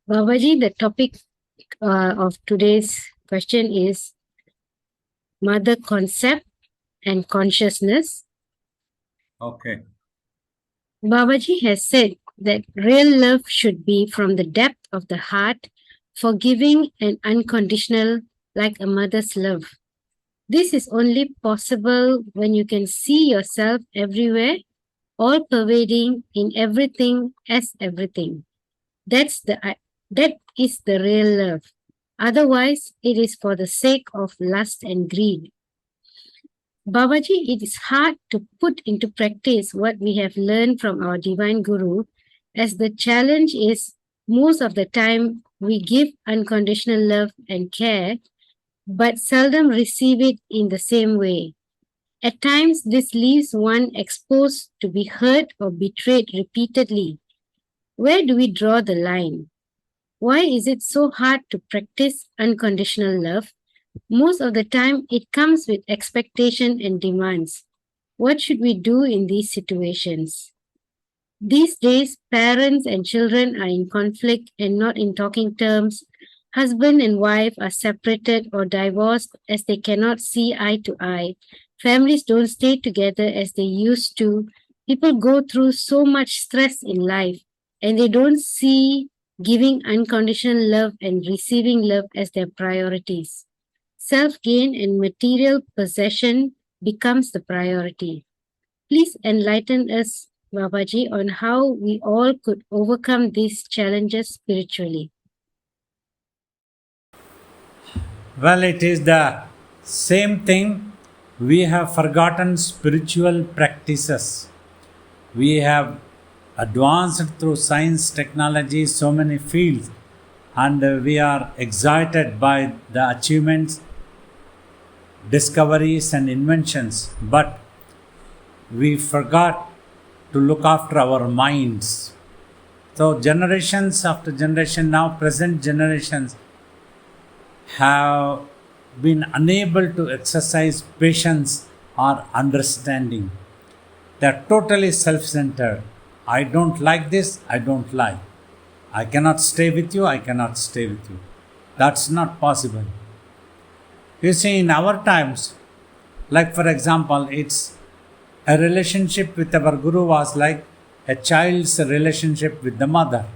Babaji, the topic of today's question is mother concept and consciousness. Okay. Babaji has said that real love should be from the depth of the heart, forgiving and unconditional like a mother's love. This is only possible when you can see yourself everywhere, all pervading in everything as everything. That is the real love. Otherwise, it is for the sake of lust and greed. Babaji, it is hard to put into practice what we have learned from our Divine Guru, as the challenge is most of the time we give unconditional love and care, but seldom receive it in the same way. At times, this leaves one exposed to be hurt or betrayed repeatedly. Where do we draw the line? Why is it so hard to practice unconditional love? Most of the time, it comes with expectation and demands. What should we do in these situations? These days, parents and children are in conflict and not in talking terms. Husband and wife are separated or divorced as they cannot see eye to eye. Families don't stay together as they used to. People go through so much stress in life and they don't see giving unconditional love and receiving love as their priorities. Self gain and material possession becomes the priority. Please enlighten us, Babaji, on how we all could overcome these challenges spiritually. Well, it is the same thing. We have forgotten spiritual practices. We have advanced through science, technology, so many fields, and we are excited by the achievements, discoveries, and inventions. But we forgot to look after our minds. So, generations after generation, now present generations, have been unable to exercise patience or understanding. They are totally self centered. I don't like this, I don't like. I cannot stay with you, I cannot stay with you. That's not possible. You see, in our times, like for example, it's a relationship with our Guru was like a child's relationship with the mother.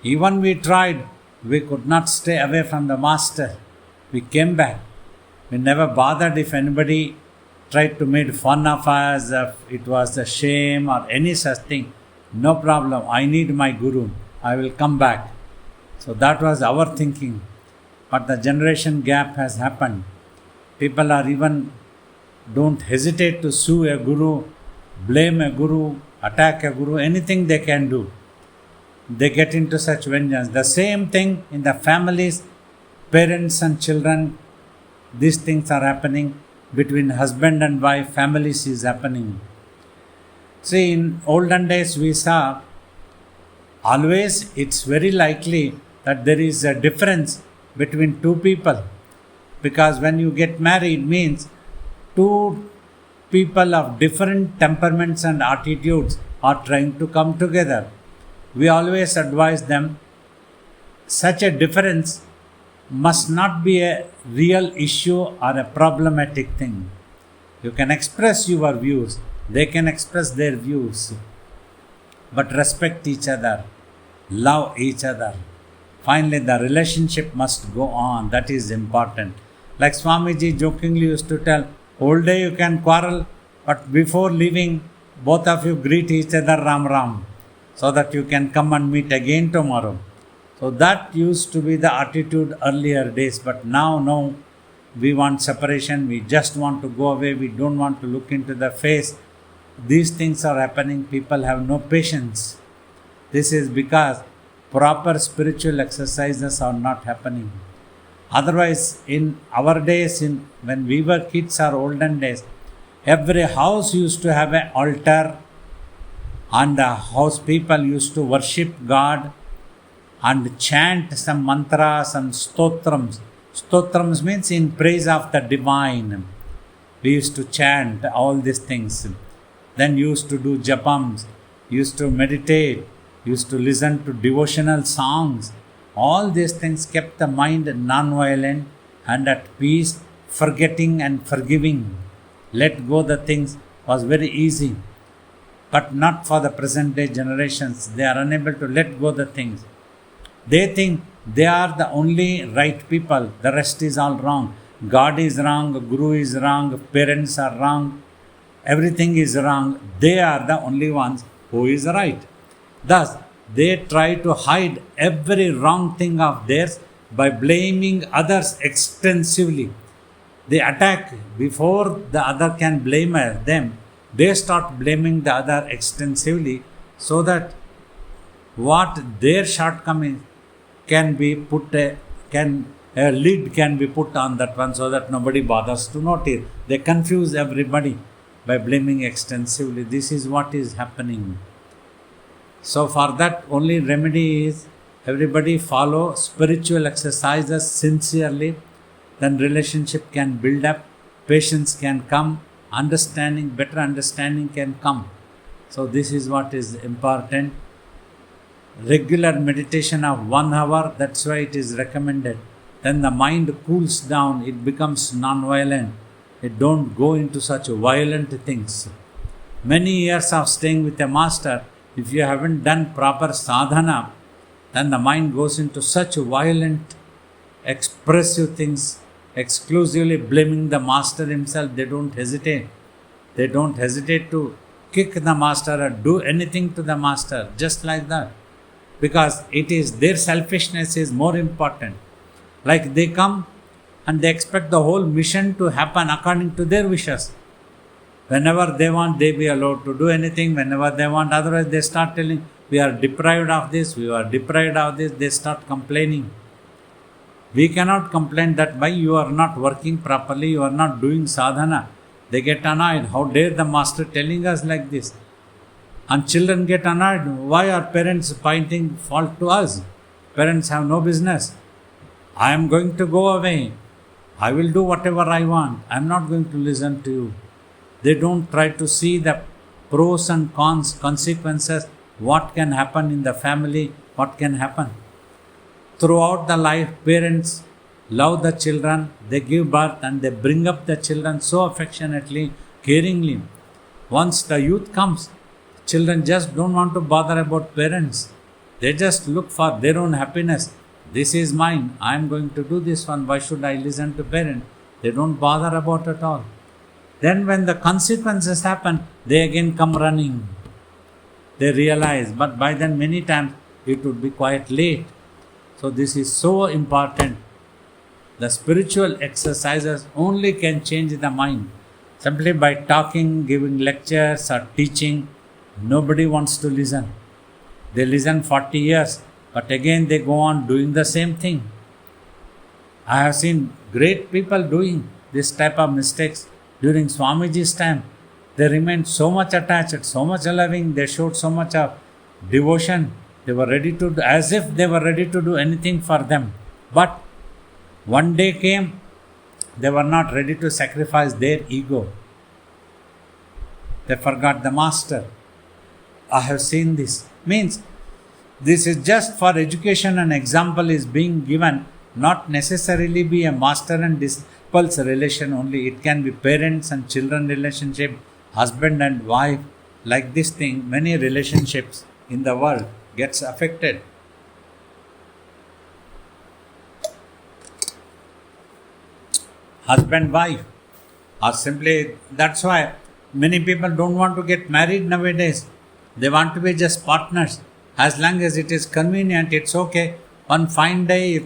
Even we tried, we could not stay away from the master. We came back. We never bothered if anybody tried to make fun of us, if it was a shame or any such thing. No problem. I need my Guru. I will come back. So that was our thinking. But the generation gap has happened. People are even don't hesitate to sue a Guru, blame a Guru, attack a Guru, anything they can do. They get into such vengeance. The same thing in the families, parents and children, these things are happening. Between husband and wife, families is happening. See, in olden days we saw always it's very likely that there is a difference between two people, because when you get married means two people of different temperaments and attitudes are trying to come together. We always advise them such a difference must not be a real issue or a problematic thing. You can express your views, they can express their views, but respect each other, love each other. Finally, the relationship must go on. That is important. Like Swamiji jokingly used to tell, whole day you can quarrel, but before leaving, both of you greet each other Ram Ram, so that you can come and meet again tomorrow. So that used to be the attitude earlier days, but now no, we want separation, we just want to go away, we don't want to look into the face. These things are happening, people have no patience. This is because proper spiritual exercises are not happening. Otherwise, in our days, when we were kids or olden days, every house used to have an altar, and the house people used to worship God and chant some mantras and stotrams. Stotrams means in praise of the divine. We used to chant all these things. Then used to do japams, used to meditate, used to listen to devotional songs. All these things kept the mind non-violent and at peace, forgetting and forgiving. Let go the things was very easy, but not for the present day generations. They are unable to let go the things. They think they are the only right people, the rest is all wrong. God is wrong, Guru is wrong, parents are wrong, everything is wrong. They are the only ones who is right. Thus, they try to hide every wrong thing of theirs by blaming others extensively. They attack before the other can blame them. They start blaming the other extensively so that what their shortcomings can be put a lid can be put on that one so that nobody bothers to notice. They confuse everybody by blaming extensively. This is what is happening. So for that only remedy is everybody follow spiritual exercises sincerely, then relationship can build up, patience can come, understanding, better understanding can come. So this is what is important. Regular meditation of 1 hour, that's why it is recommended. Then the mind cools down, it becomes non-violent. It don't go into such violent things. Many years of staying with a master, if you haven't done proper sadhana, then the mind goes into such violent, expressive things, exclusively blaming the master himself. They don't hesitate. They don't hesitate to kick the master or do anything to the master, just like that. Because it is their selfishness is more important. Like they come and they expect the whole mission to happen according to their wishes. Whenever they want, they be allowed to do anything. Whenever they want, otherwise they start telling, we are deprived of this, we are deprived of this. They start complaining. We cannot complain that why you are not working properly, you are not doing sadhana. They get annoyed. How dare the master telling us like this? And children get annoyed. Why are parents pointing fault to us? Parents have no business. I am going to go away. I will do whatever I want. I am not going to listen to you. They don't try to see the pros and cons, consequences, what can happen in the family, what can happen. Throughout the life, parents love the children, they give birth and they bring up the children so affectionately, caringly. Once the youth comes, children just don't want to bother about parents. They just look for their own happiness. This is mine. I am going to do this one. Why should I listen to parents? They don't bother about it all. Then when the consequences happen, they again come running. They realize, but by then many times it would be quite late. So this is so important. The spiritual exercises only can change the mind. Simply by talking, giving lectures or teaching, nobody wants to listen. They listen 40 years, but again they go on doing the same thing. I have seen great people doing this type of mistakes during Swamiji's time. They remained so much attached, so much loving, they showed so much of devotion. They were ready to do, as if they were ready to do anything for them. But one day came, they were not ready to sacrifice their ego. They forgot the master. I have seen this. Means this is just for education, an example is being given, not necessarily be a master and disciples relation only. It can be parents and children relationship, husband and wife. Like this thing, many relationships in the world gets affected. Husband, wife, or simply, that's why many people don't want to get married nowadays. They want to be just partners. As long as it is convenient, it's okay. One fine day, if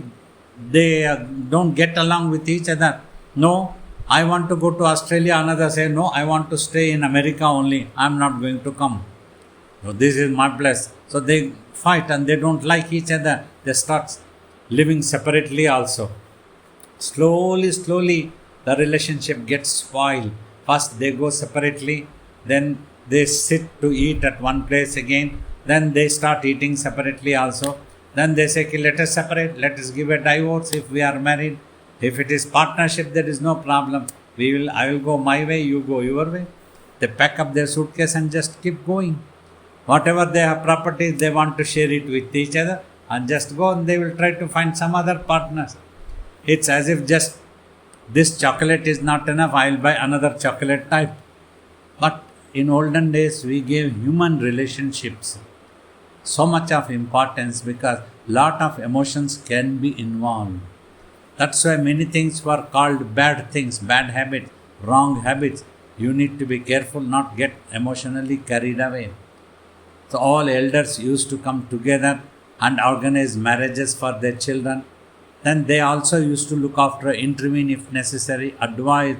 they don't get along with each other, no, I want to go to Australia. Another say, no, I want to stay in America only. I'm not going to come. So this is my place. So they fight and they don't like each other. They start living separately also. Slowly, the relationship gets spoiled. First they go separately, then they sit to eat at one place again, then they start eating separately also. Then they say, let us separate, let us give a divorce if we are married. If it is partnership, there is no problem. I will go my way, you go your way. They pack up their suitcase and just keep going. Whatever they have properties, they want to share it with each other and just go, and they will try to find some other partners. It's as if just this chocolate is not enough, I'll buy another chocolate type. But in olden days, we gave human relationships so much of importance because lot of emotions can be involved. That's why many things were called bad things, bad habits, wrong habits. You need to be careful not get emotionally carried away. So all elders used to come together and organize marriages for their children. Then they also used to look after, intervene if necessary, advise,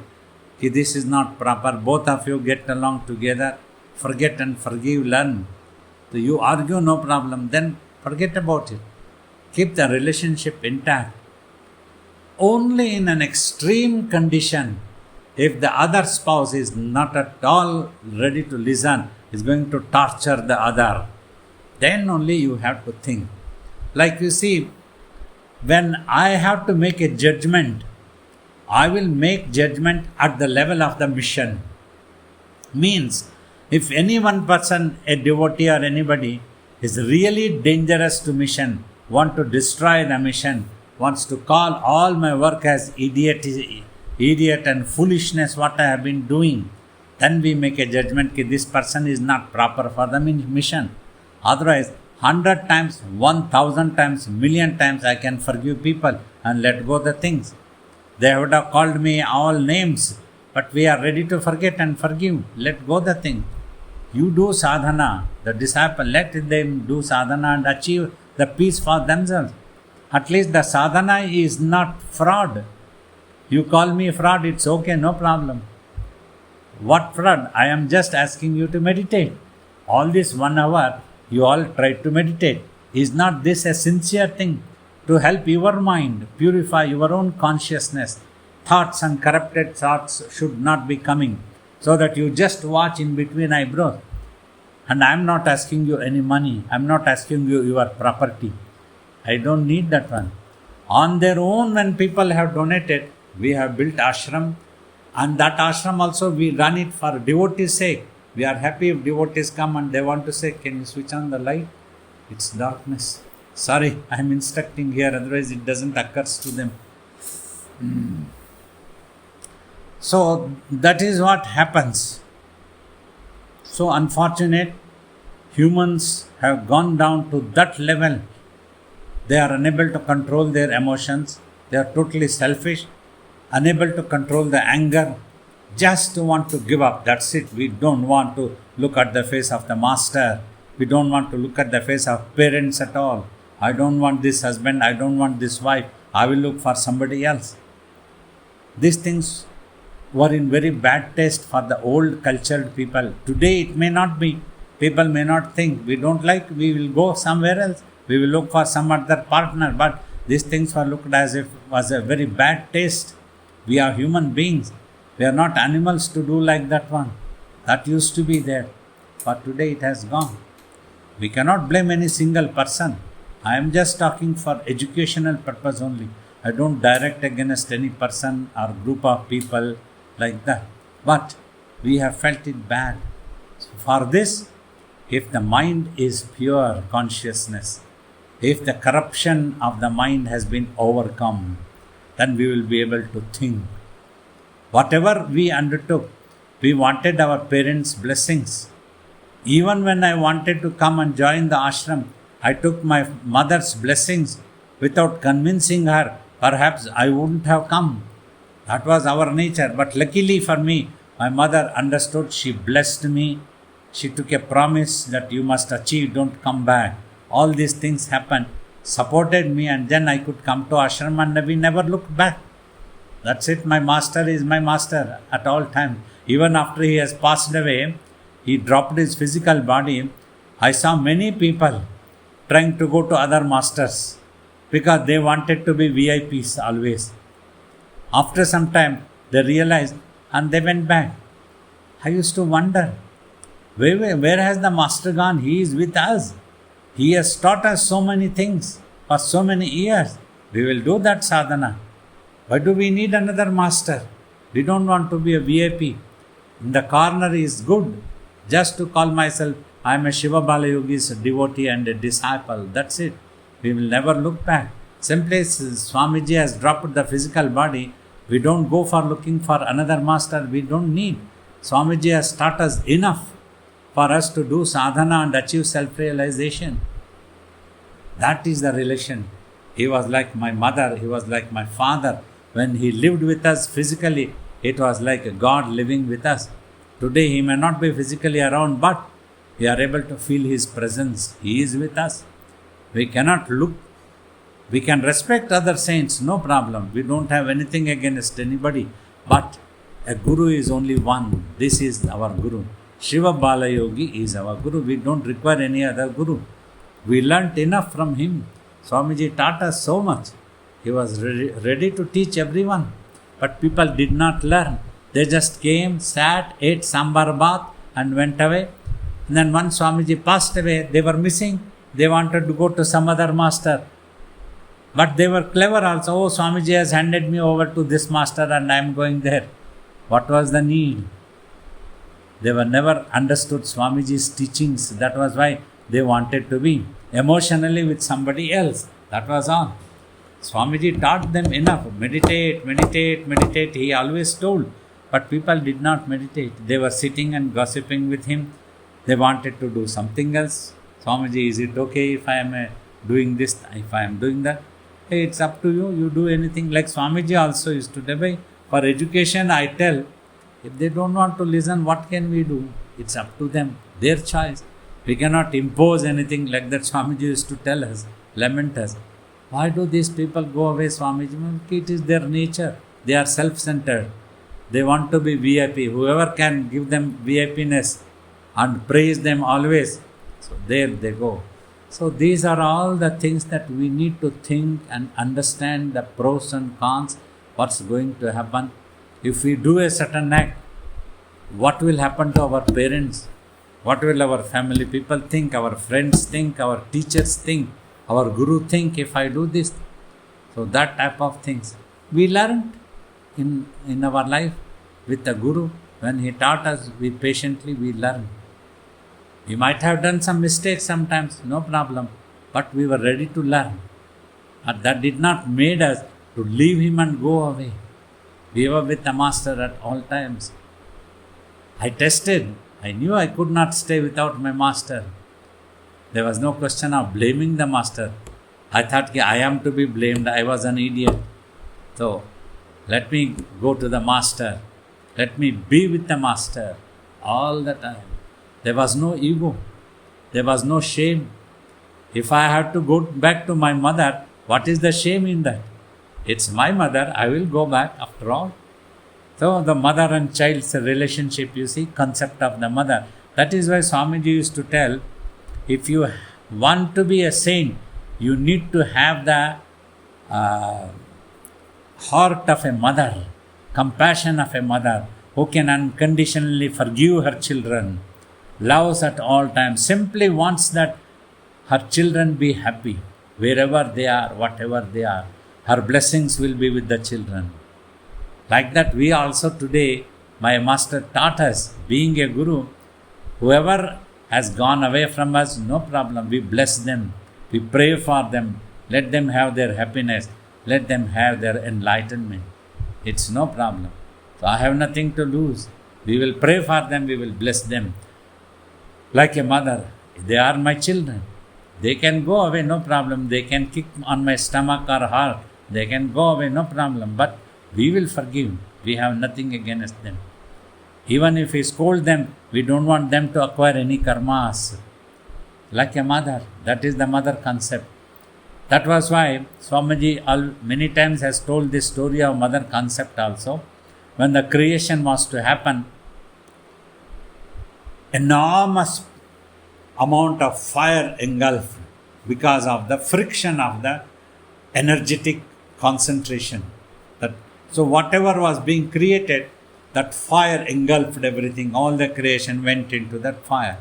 this is not proper, both of you get along together, forget and forgive, learn. So you argue, no problem, then forget about it. Keep the relationship intact. Only in an extreme condition, if the other spouse is not at all ready to listen, is going to torture the other, then only you have to think. Like you see, when I have to make a judgment, I will make judgment at the level of the mission. Means, if any one person, a devotee or anybody, is really dangerous to mission, want to destroy the mission, wants to call all my work as idiot and foolishness what I have been doing, then we make a judgment that this person is not proper for the mission. Otherwise, 100 times, 1000 times, million times I can forgive people and let go the things. They would have called me all names, but we are ready to forget and forgive. Let go the thing. You do sadhana, the disciple, let them do sadhana and achieve the peace for themselves. At least the sadhana is not fraud. You call me fraud, it's okay, no problem. What fraud? I am just asking you to meditate. All this 1 hour, you all try to meditate. Is not this a sincere thing? To help your mind, purify your own consciousness. Thoughts and corrupted thoughts should not be coming. So that you just watch in between eyebrows. And I am not asking you any money. I am not asking you your property. I don't need that one. On their own, when people have donated, we have built ashram. And that ashram also, we run it for devotees' sake. We are happy if devotees come and they want to say, can you switch on the light? It's darkness. Sorry, I am instructing here, otherwise it doesn't occur to them. So that is what happens. So unfortunate, humans have gone down to that level. They are unable to control their emotions. They are totally selfish, unable to control the anger, just want to give up. That's it. We don't want to look at the face of the master. We don't want to look at the face of parents at all. I don't want this husband. I don't want this wife. I will look for somebody else. These things were in very bad taste for the old cultured people. Today it may not be. People may not think. We don't like, we will go somewhere else. We will look for some other partner. But these things were looked as if was a very bad taste. We are human beings. We are not animals to do like that one. That used to be there. But today it has gone. We cannot blame any single person. I am just talking for educational purpose only. I don't direct against any person or group of people like that. But we have felt it bad. So for this, if the mind is pure consciousness, if the corruption of the mind has been overcome, then we will be able to think. Whatever we undertook, we wanted our parents' blessings. Even when I wanted to come and join the ashram, I took my mother's blessings without convincing her. Perhaps I wouldn't have come. That was our nature. But luckily for me, my mother understood. She blessed me. She took a promise that you must achieve, don't come back. All these things happened, supported me, and then I could come to ashram and we never looked back. That's it. My master is my master at all times. Even after he has passed away, he dropped his physical body. I saw many people trying to go to other masters because they wanted to be VIPs always. After some time, they realized and they went back. I used to wonder, where has the master gone? He is with us. He has taught us so many things for so many years. We will do that sadhana. Why do we need another master? We don't want to be a VIP. In the corner is good. Just to call myself I am a Shiva Bala Yogi's devotee and a disciple. That's it. We will never look back. Simply Swamiji has dropped the physical body. We don't go for looking for another master. We don't need. Swamiji has taught us enough for us to do sadhana and achieve self-realization. That is the relation. He was like my mother. He was like my father. When he lived with us physically, it was like a God living with us. Today he may not be physically around, but we are able to feel his presence. He is with us. We cannot look. We can respect other saints, no problem. We don't have anything against anybody. But a guru is only one. This is our guru. Shiva Bala Yogi is our guru. We don't require any other guru. We learnt enough from him. Swamiji taught us so much. He was ready to teach everyone. But people did not learn. They just came, sat, ate sambar bath and went away. And then once Swamiji passed away, they were missing. They wanted to go to some other master. But they were clever also. Oh, Swamiji has handed me over to this master and I am going there. What was the need? They were never understood Swamiji's teachings. That was why they wanted to be emotionally with somebody else. That was all. Swamiji taught them enough. Meditate, meditate, meditate. He always told. But people did not meditate. They were sitting and gossiping with him. They wanted to do something else. Swamiji, is it okay if I am doing this, if I am doing that? Hey, it's up to you. You do anything. Like Swamiji also used to tell. For education, I tell, if they don't want to listen, what can we do? It's up to them. Their choice. We cannot impose anything like that. Swamiji used to tell us, lament us. Why do these people go away, Swamiji? It is their nature. They are self-centered. They want to be VIP. Whoever can give them VIPness and praise them always. So there they go. So these are all the things that we need to think and understand the pros and cons, what's going to happen. If we do a certain act, what will happen to our parents? What will our family people think, our friends think, our teachers think, our guru think if I do this? So that type of things. We learned in our life with the guru. When he taught us, we patiently learned. We might have done some mistakes sometimes, no problem. But we were ready to learn. And that did not made us to leave him and go away. We were with the master at all times. I tested. I knew I could not stay without my master. There was no question of blaming the master. I thought I am to be blamed. I was an idiot. So, let me go to the master. Let me be with the master all the time. There was no ego. There was no shame. If I had to go back to my mother, what is the shame in that? It's my mother. I will go back after all. So the mother and child's relationship, you see, concept of the mother. That is why Swamiji used to tell, if you want to be a saint, you need to have the heart of a mother, compassion of a mother, who can unconditionally forgive her children, loves at all times, simply wants that her children be happy, wherever they are, whatever they are. Her blessings will be with the children. Like that, we also today, my master taught us, being a guru, whoever has gone away from us, no problem. We bless them. We pray for them. Let them have their happiness. Let them have their enlightenment. It's no problem. So I have nothing to lose. We will pray for them. We will bless them. Like a mother, they are my children. They can go away, no problem. They can kick on my stomach or heart. They can go away, no problem. But we will forgive. We have nothing against them. Even if we scold them, we don't want them to acquire any karmas. Like a mother, that is the mother concept. That was why Swamiji many times has told this story of mother concept also. When the creation was to happen, enormous amount of fire engulfed because of the friction of the energetic concentration. So whatever was being created, that fire engulfed everything. All the creation went into that fire.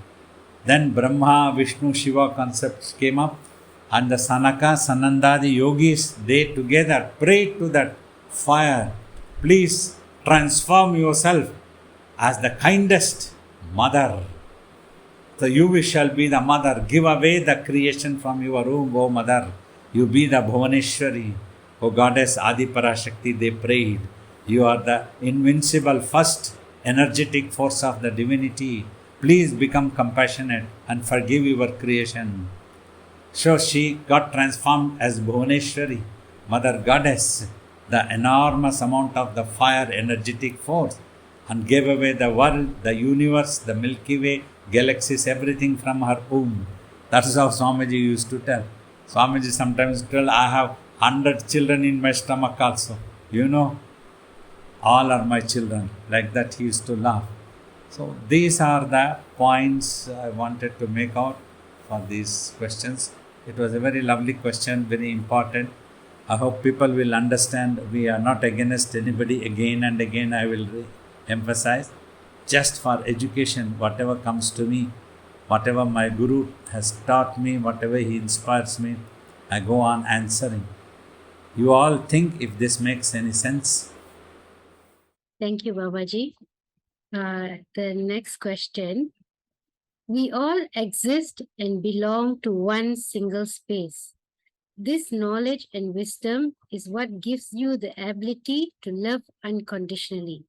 Then Brahma, Vishnu, Shiva concepts came up, and the Sanaka, Sanandadi yogis, they together prayed to that fire. Please transform yourself as the kindest mother. So you shall be the mother. Give away the creation from your womb, O mother. You be the Bhuvaneshwari. O goddess Adi Parashakti, they prayed. You are the invincible first energetic force of the divinity. Please become compassionate and forgive your creation. So she got transformed as Bhuvaneshwari, Mother Goddess, the enormous amount of the fire energetic force, and gave away the world, the universe, the Milky Way, galaxies, everything from her womb. That is how Swamiji used to tell. Swamiji sometimes tell, I have 100 children in my stomach also. You know, all are my children. Like that he used to laugh. So these are the points I wanted to make out for these questions. It was a very lovely question, very important. I hope people will understand we are not against anybody. Again and again I will emphasize, just for education, whatever comes to me, whatever my Guru has taught me, whatever he inspires me, I go on answering. You all think if this makes any sense? Thank you, Babaji. The next question. We all exist and belong to one single space. This knowledge and wisdom is what gives you the ability to love unconditionally,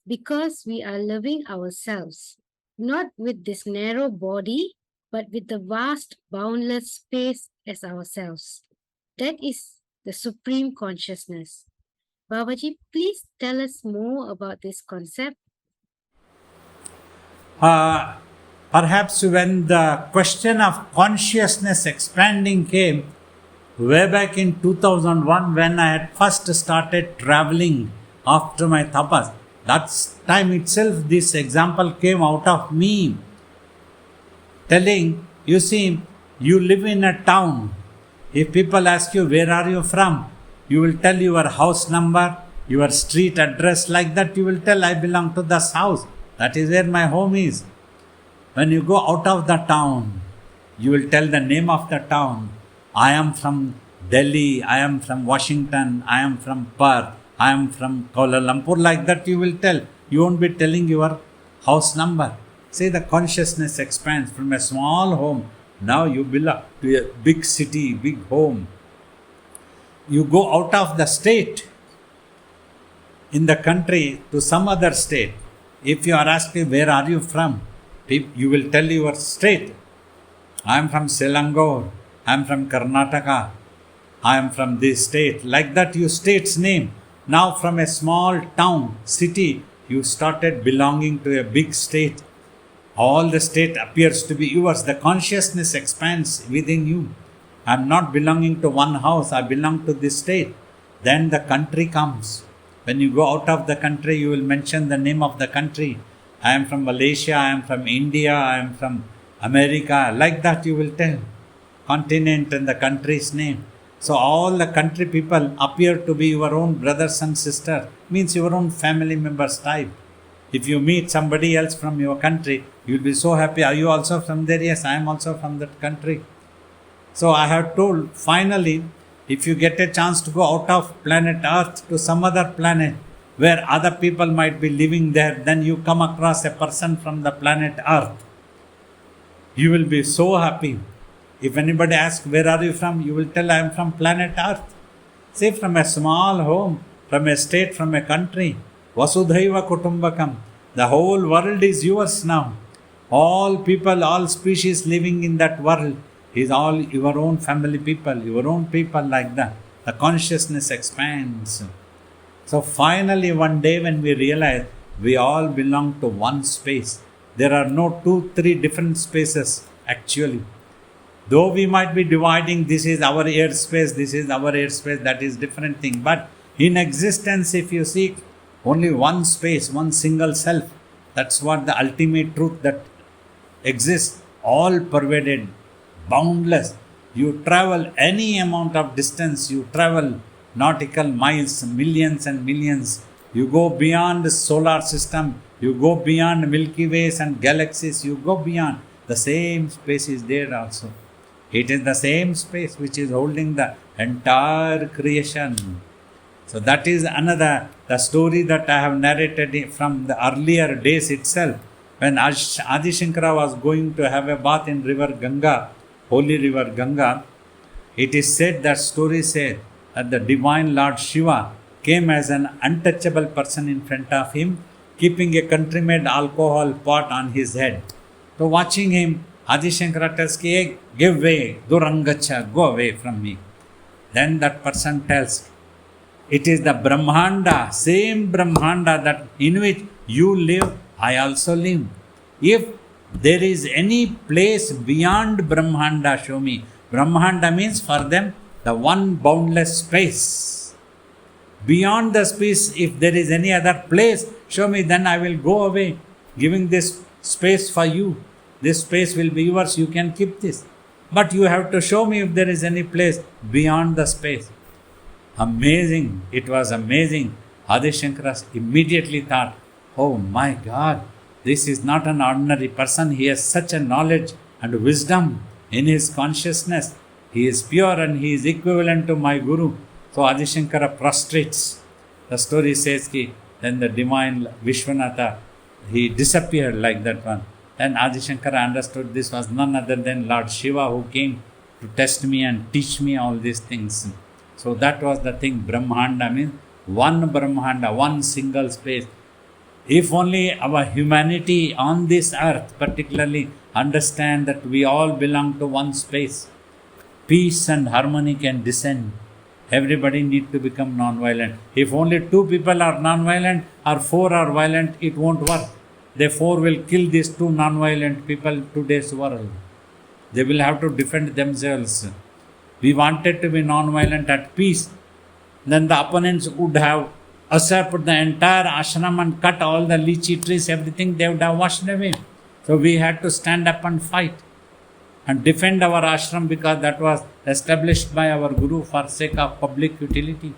because we are loving ourselves, not with this narrow body, but with the vast, boundless space as ourselves. That is the supreme consciousness. Babaji, please tell us more about this concept. Perhaps when the question of consciousness expanding came, way back in 2001, when I had first started traveling after my tapas, that time itself this example came out of me, telling, you see, you live in a town. If people ask you, where are you from? You will tell your house number, your street address, like that you will tell, I belong to this house. That is where my home is. When you go out of the town, you will tell the name of the town. I am from Delhi, I am from Washington, I am from Perth, I am from Kuala Lumpur, like that you will tell. You won't be telling your house number. See, the consciousness expands from a small home. Now you belong to a big city, big home. You go out of the state, in the country, to some other state. If you are asking, where are you from? You will tell your state. I am from Selangor, I am from Karnataka, I am from this state. Like that, your state's name. Now from a small town, city, you started belonging to a big state. All the state appears to be yours. The consciousness expands within you. I am not belonging to one house, I belong to this state. Then the country comes. When you go out of the country, you will mention the name of the country. I am from Malaysia, I am from India, I am from America. Like that you will tell. Continent and the country's name. So all the country people appear to be your own brothers and sisters. Means your own family members type. If you meet somebody else from your country, you will be so happy. Are you also from there? Yes, I am also from that country. So I have told, finally, if you get a chance to go out of planet Earth to some other planet where other people might be living there, then you come across a person from the planet Earth. You will be so happy. If anybody asks, where are you from? You will tell, I am from planet Earth. Say, from a small home, from a state, from a country. Vasudhaiva Kutumbakam. The whole world is yours now. All people, all species living in that world is all your own family people, your own people, like that. The consciousness expands. So finally one day when we realize we all belong to one space, there are no 2-3 different spaces actually. Though we might be dividing, this is our airspace, this is our airspace, that is different thing. But in existence, if you seek only one space, one single self, that's what the ultimate truth that exists, all pervaded, boundless. You travel any amount of distance, you travel nautical miles, millions and millions. You go beyond the solar system, you go beyond Milky Ways and galaxies, you go beyond. The same space is there also. It is the same space which is holding the entire creation. So that is another, the story that I have narrated from the earlier days itself. When Adi Shankara was going to have a bath in river Ganga, holy river Ganga, it is said, that story said, that the divine Lord Shiva came as an untouchable person in front of him, keeping a country-made alcohol pot on his head. So watching him, Adi Shankara tells, "Hey, give way, Durangacha, go away from me." Then that person tells, "It is the Brahmanda, same Brahmanda that in which you live, I also live. If there is any place beyond Brahmanda, show me." Brahmanda means for them the one boundless space. Beyond the space, if there is any other place, show me, then I will go away, giving this space for you. This space will be yours, you can keep this. But you have to show me if there is any place beyond the space. Amazing, it was amazing. Adi Shankara immediately thought, "Oh my God, this is not an ordinary person. He has such a knowledge and wisdom in his consciousness. He is pure and he is equivalent to my Guru." So Adi Shankara prostrates. The story says that then the divine Vishwanatha, he disappeared like that one. Then Adi Shankara understood this was none other than Lord Shiva who came to test me and teach me all these things. So that was the thing. Brahmanda means one Brahmanda, one single space. If only our humanity on this earth particularly understand that we all belong to one space, peace and harmony can descend. Everybody need to become non-violent. If only 2 people are non-violent or 4 are violent, it won't work. The 4 will kill these 2 non-violent people in today's world. They will have to defend themselves. We wanted to be non-violent at peace. Then the opponents would have usurped the entire ashram and cut all the lychee trees, everything they would have washed away. So we had to stand up and fight and defend our ashram, because that was established by our Guru for sake of public utility.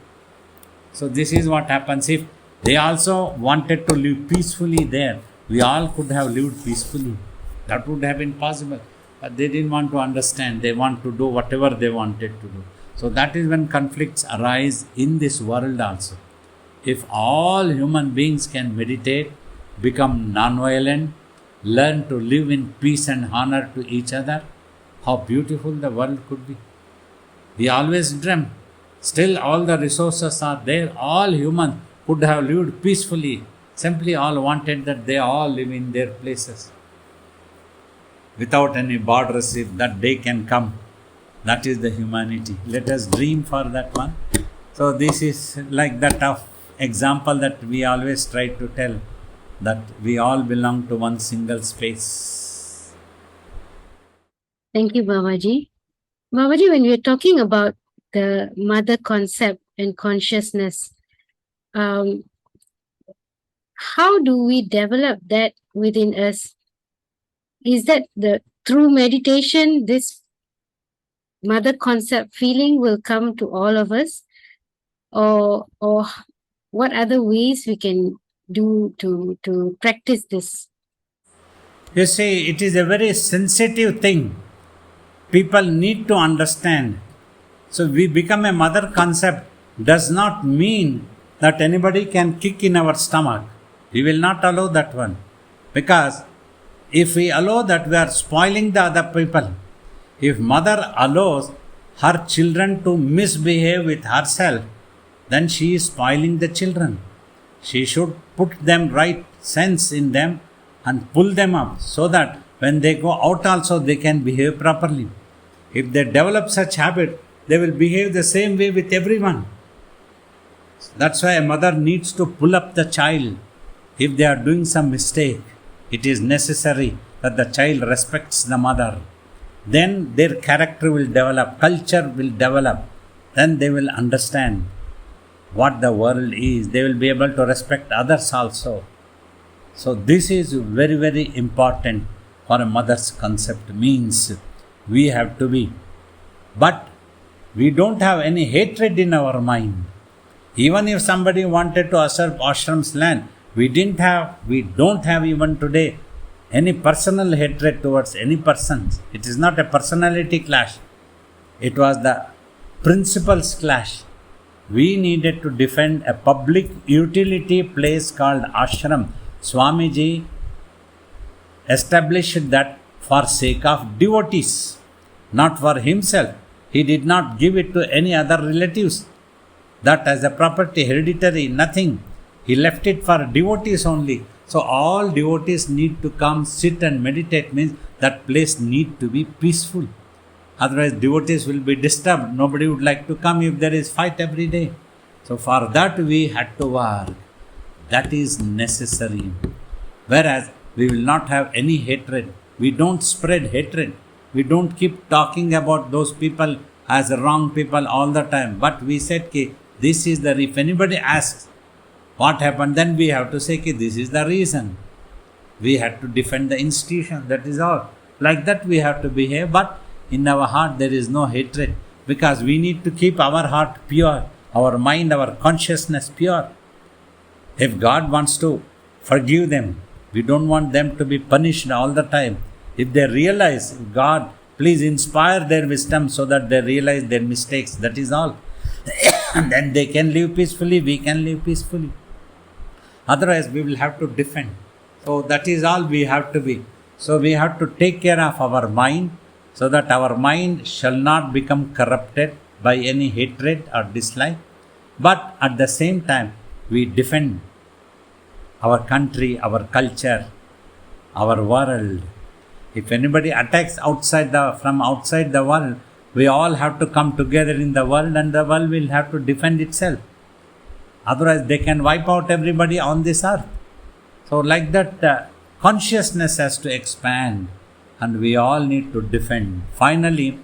So this is what happens. If they also wanted to live peacefully there, we all could have lived peacefully. That would have been possible. But they didn't want to understand. They want to do whatever they wanted to do. So that is when conflicts arise in this world also. If all human beings can meditate, become non-violent, learn to live in peace and honor to each other, how beautiful the world could be. We always dream. Still all the resources are there. All humans could have lived peacefully. Simply all wanted that they all live in their places, without any borders. If that day can come, that is the humanity. Let us dream for that one. So this is like that of example that we always try to tell, that we all belong to one single space. Thank you, Babaji. Babaji, when we are talking about the mother concept and consciousness, how do we develop that within us? Is that through meditation, this mother concept feeling will come to all of us? Or what other ways we can do to practice this? You see, it is a very sensitive thing. People need to understand. So we become a mother concept does not mean that anybody can kick in our stomach. We will not allow that one. Because if we allow that, we are spoiling the other people. If mother allows her children to misbehave with herself, then she is spoiling the children. She should put them right sense in them and pull them up, so that when they go out also they can behave properly. If they develop such habit, they will behave the same way with everyone. That's why a mother needs to pull up the child. If they are doing some mistake, it is necessary that the child respects the mother. Then their character will develop, culture will develop. Then they will understand what the world is. They will be able to respect others also. So this is very, very important for a mother's concept. Means we have to be. But we don't have any hatred in our mind. Even if somebody wanted to usurp ashram's land, we don't have even today any personal hatred towards any person. It is not a personality clash. It was the principles clash. We needed to defend a public utility place called ashram. Swamiji established that for sake of devotees, not for himself. He did not give it to any other relatives. That as a property, hereditary, nothing. He left it for devotees only. So all devotees need to come, sit and meditate, means that place need to be peaceful. Otherwise devotees will be disturbed. Nobody would like to come if there is fight every day. So for that we had to work. That is necessary. Whereas we will not have any hatred. We don't spread hatred. We don't keep talking about those people as wrong people all the time. But we said, this is the, if anybody asks what happened, then we have to say, this is the reason. We had to defend the institution, that is all. Like that we have to behave, but in our heart there is no hatred, because we need to keep our heart pure, our mind, our consciousness pure. If God wants to forgive them, we don't want them to be punished all the time. If they realize, God, please inspire their wisdom so that they realize their mistakes, that is all. And then they can live peacefully, we can live peacefully. Otherwise we will have to defend. So that is all we have to be. So we have to take care of our mind, so that our mind shall not become corrupted by any hatred or dislike. But at the same time, we defend our country, our culture, our world. If anybody attacks from outside the world, we all have to come together in the world, and the world will have to defend itself. Otherwise they can wipe out everybody on this earth. So like that, consciousness has to expand, and we all need to defend. Finally,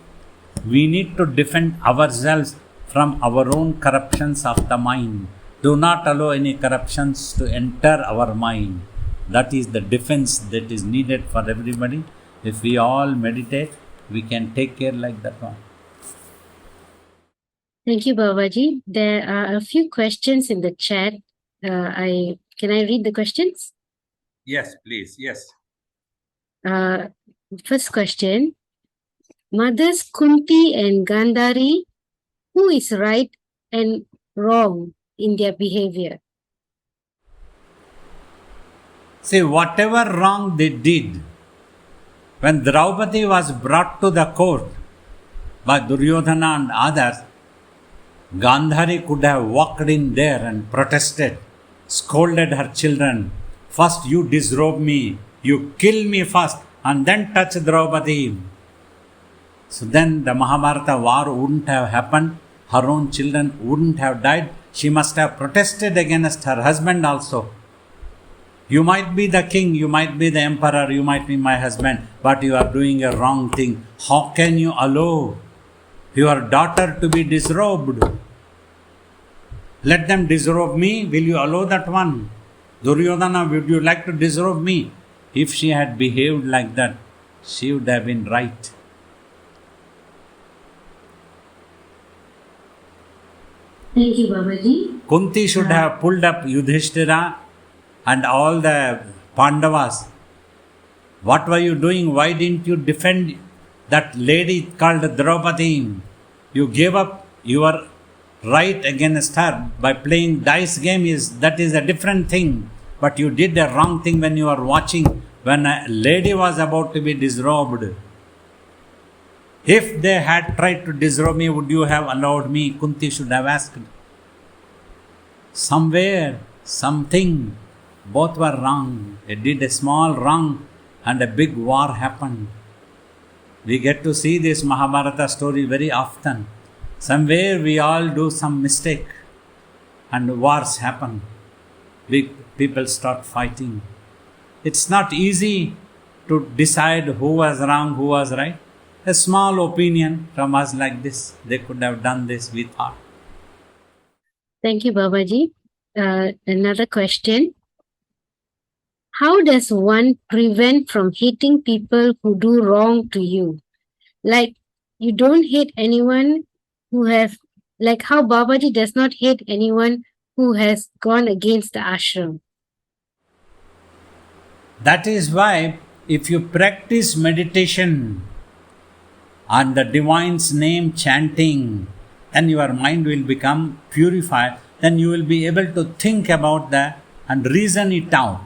we need to defend ourselves from our own corruptions of the mind. Do not allow any corruptions to enter our mind. That is the defense that is needed for everybody. If we all meditate, we can take care like that one. Thank you, Babaji. There are a few questions in the chat. Can I read the questions? Yes, please. Yes. First question. Mothers Kunti and Gandhari, who is right and wrong in their behavior? See, whatever wrong they did, when Draupadi was brought to the court by Duryodhana and others, Gandhari could have walked in there and protested, scolded her children. First you disrobe me, you kill me first, and then touch Draupadi. So then the Mahabharata war wouldn't have happened. Her own children wouldn't have died. She must have protested against her husband also. You might be the king, you might be the emperor, you might be my husband, but you are doing a wrong thing. How can you allow your daughter to be disrobed? Let them disrobe me. Will you allow that one? Duryodhana, would you like to disrobe me? If she had behaved like that, she would have been right. Thank you, Babaji. Kunti should have pulled up Yudhishthira and all the Pandavas. What were you doing? Why didn't you defend that lady called Draupadi? You gave up your right against her by playing dice game. That is a different thing. But you did a wrong thing when you were watching, when a lady was about to be disrobed. If they had tried to disrobe me, would you have allowed me? Kunti should have asked. Somewhere, something, both were wrong. They did a small wrong and a big war happened. We get to see this Mahabharata story very often. Somewhere we all do some mistake and wars happen. People start fighting. It's not easy to decide who was wrong, who was right. A small opinion from us like this, they could have done this, we thought. Thank you, Babaji. Another question. How does one prevent from hating people who do wrong to you? Like, you don't hate anyone who have, like how Babaji does not hate anyone who has gone against the ashram. That is why if you practice meditation and the divine's name chanting, then your mind will become purified. Then you will be able to think about that and reason it out.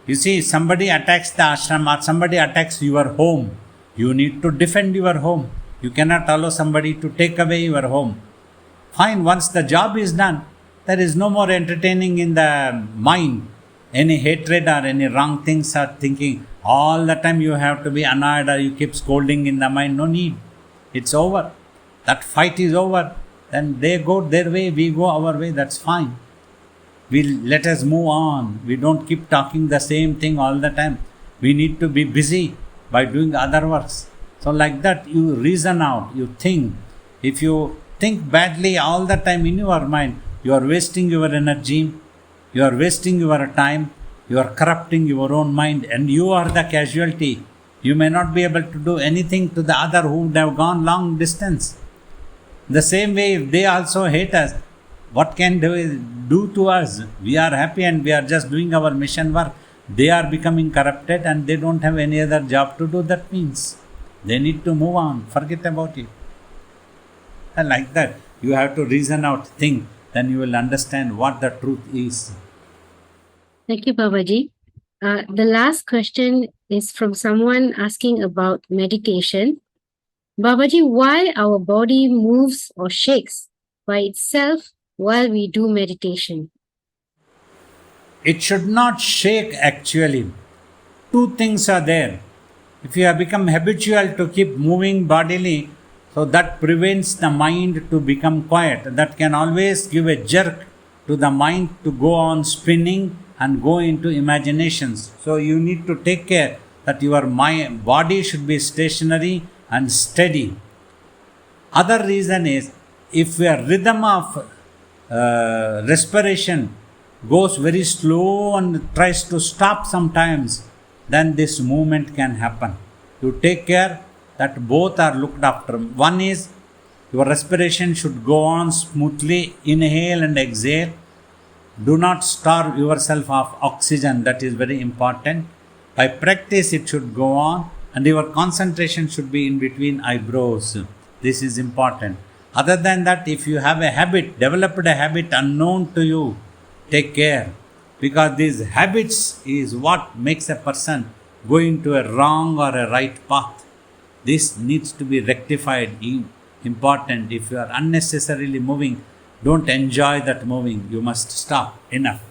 You see, somebody attacks the ashram or somebody attacks your home. You need to defend your home. You cannot allow somebody to take away your home. Fine, once the job is done, there is no more entertaining in the mind. Any hatred or any wrong things are thinking. All the time you have to be annoyed or you keep scolding in the mind. No need. It's over. That fight is over. Then they go their way, we go our way. That's fine. Let us move on. We don't keep talking the same thing all the time. We need to be busy by doing other works. So like that you reason out, you think. If you think badly all the time in your mind, you are wasting your energy, you are wasting your time, you are corrupting your own mind, and you are the casualty. You may not be able to do anything to the other who would have gone long distance. The same way, if they also hate us, what can they do to us? We are happy and we are just doing our mission work. They are becoming corrupted and they don't have any other job to do. That means they need to move on, forget about it. And like that, you have to reason out, think, then you will understand what the truth is. Thank you, Babaji. The last question is from someone asking about meditation. Babaji, why our body moves or shakes by itself while we do meditation? It should not shake actually. Two things are there. If you have become habitual to keep moving bodily, so that prevents the mind to become quiet. That can always give a jerk to the mind to go on spinning and go into imaginations. So you need to take care that your body should be stationary and steady. Other reason is, if your rhythm of respiration goes very slow and tries to stop sometimes, then this movement can happen. You take care that both are looked after. One is, your respiration should go on smoothly, inhale and exhale. Do not starve yourself of oxygen, that is very important. By practice it should go on, and your concentration should be in between eyebrows. This is important. Other than that, if you have a habit, developed a habit unknown to you, take care. Because these habits is what makes a person go into a wrong or a right path. This needs to be rectified. Important. If you are unnecessarily moving, don't enjoy that moving. You must stop. Enough.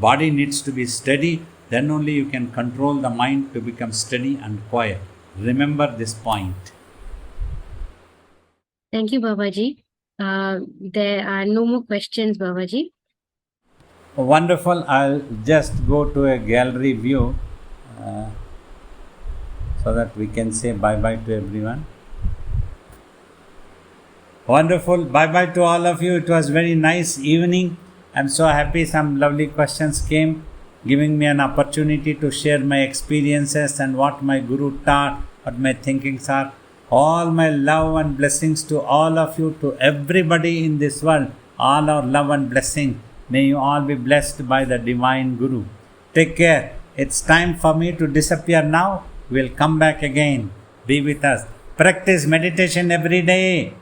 Body needs to be steady. Then only you can control the mind to become steady and quiet. Remember this point. Thank you, Babaji. There are no more questions, Babaji. Wonderful. I'll just go to a gallery view so that we can say bye-bye to everyone. Wonderful. Bye-bye to all of you. It was very nice evening. I'm so happy some lovely questions came, giving me an opportunity to share my experiences and what my Guru taught, what my thinkings are. All my love and blessings to all of you, to everybody in this world. All our love and blessing. May you all be blessed by the Divine Guru. Take care. It's time for me to disappear now. We'll come back again. Be with us. Practice meditation every day.